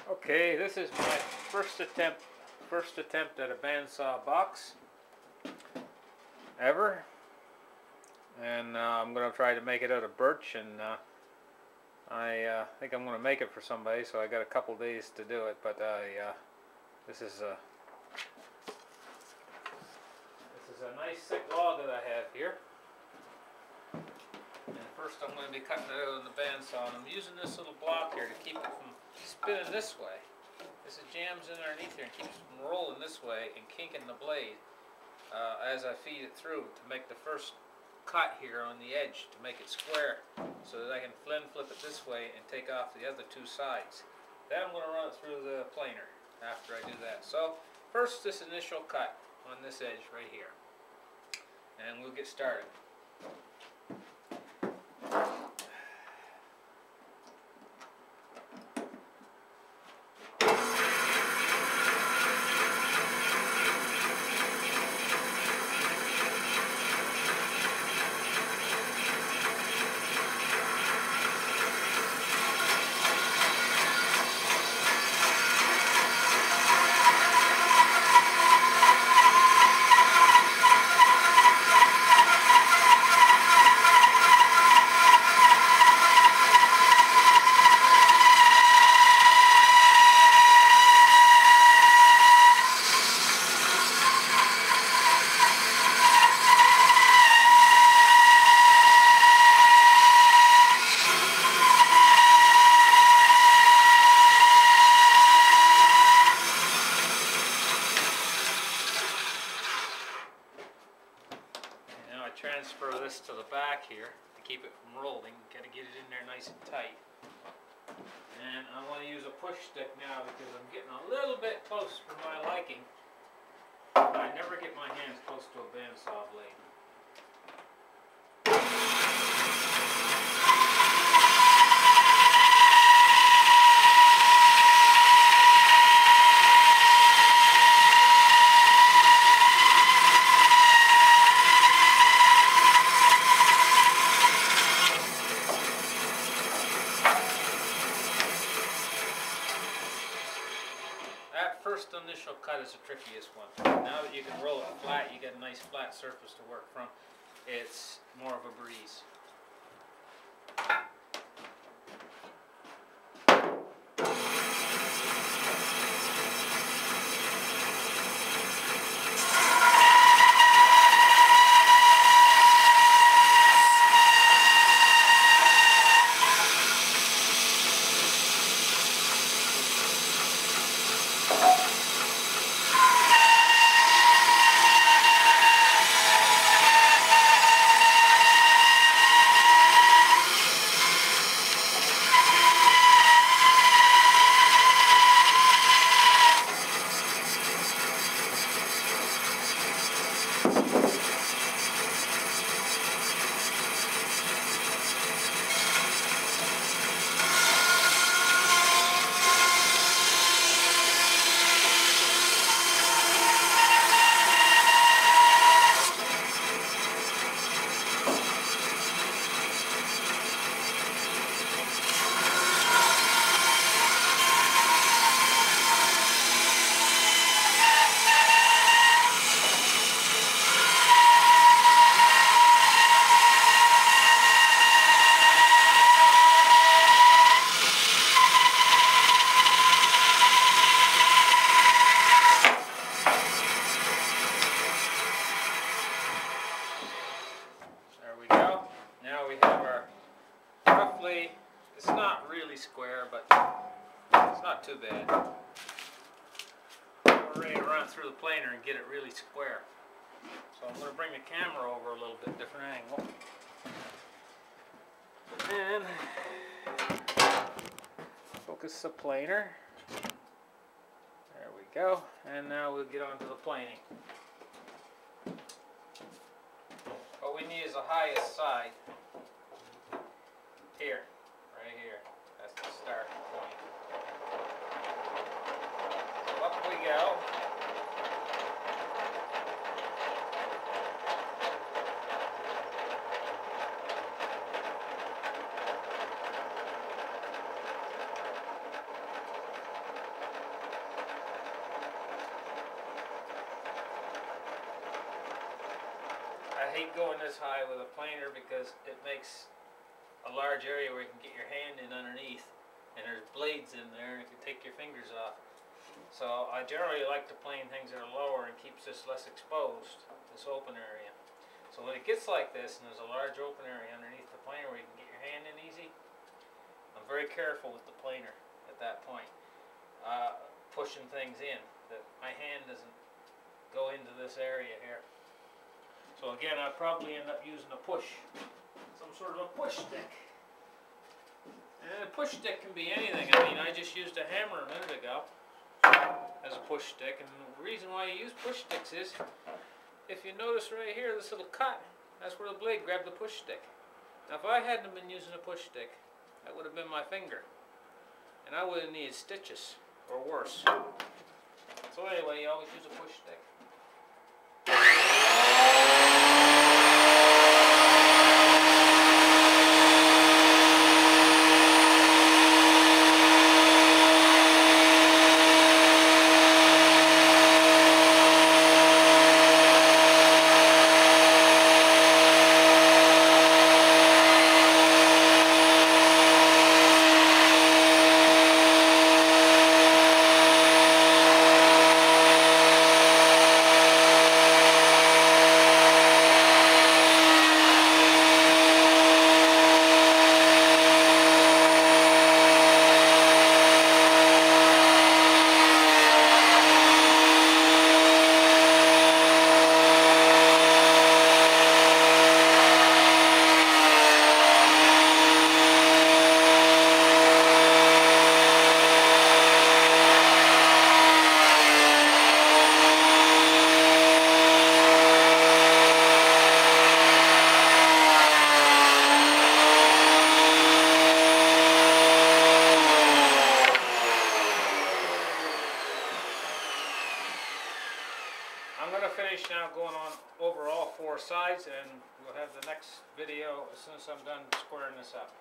Okay, this is my first attempt at a bandsaw box ever, and I'm going to try to make it out of birch, and I think I'm going to make it for somebody, so I got a couple days to do it. But this is a nice thick log that I have here. And first I'm going to be cutting it out on the bandsaw, and I'm using this little block here to keep it from spinning this way. This jams in underneath here and keeps it from rolling this way and kinking the blade as I feed it through to make the first cut here on the edge to make it square, so that I can flip it this way and take off the other two sides. Then I'm going to run it through the planer after I do that. So first, this initial cut on this edge right here, and we'll get started. Transfer this to the back here to keep it from rolling. Got to get it in there nice and tight. And I want to use a push stick now because I'm getting a little bit close for my liking. I never get my hands close to a bandsaw blade. First initial cut is the trickiest one. Now that you can roll it flat, you get a nice flat surface to work from. It's more of a breeze. It's not really square, but it's not too bad. We're ready to run it through the planer and get it really square. So I'm going to bring the camera over a little bit different angle. And focus the planer. There we go. And now we'll get on to the planing. What we need is the highest side. Here, right here. That's the start point. So up we go. hate going this high with a planer because it makes a large area where you can get your hand in underneath, and there's blades in there and you can take your fingers off. So I generally like to plane things that are lower and keeps this less exposed, this open area. So when it gets like this and there's a large open area underneath the planer where you can get your hand in easy, I'm very careful with the planer at that point, pushing things in, that my hand doesn't go into this area here. So again, I'd probably end up using a push, some sort of a push stick. And a push stick can be anything. I mean, I just used a hammer a minute ago as a push stick, and the reason why you use push sticks is, if you notice right here, this little cut, that's where the blade grabbed the push stick. Now if I hadn't been using a push stick, that would have been my finger, and I would have needed stitches, or worse. So anyway, you always use a push stick. I'm going to finish now going on over all four sides, and we'll have the next video as soon as I'm done squaring this up.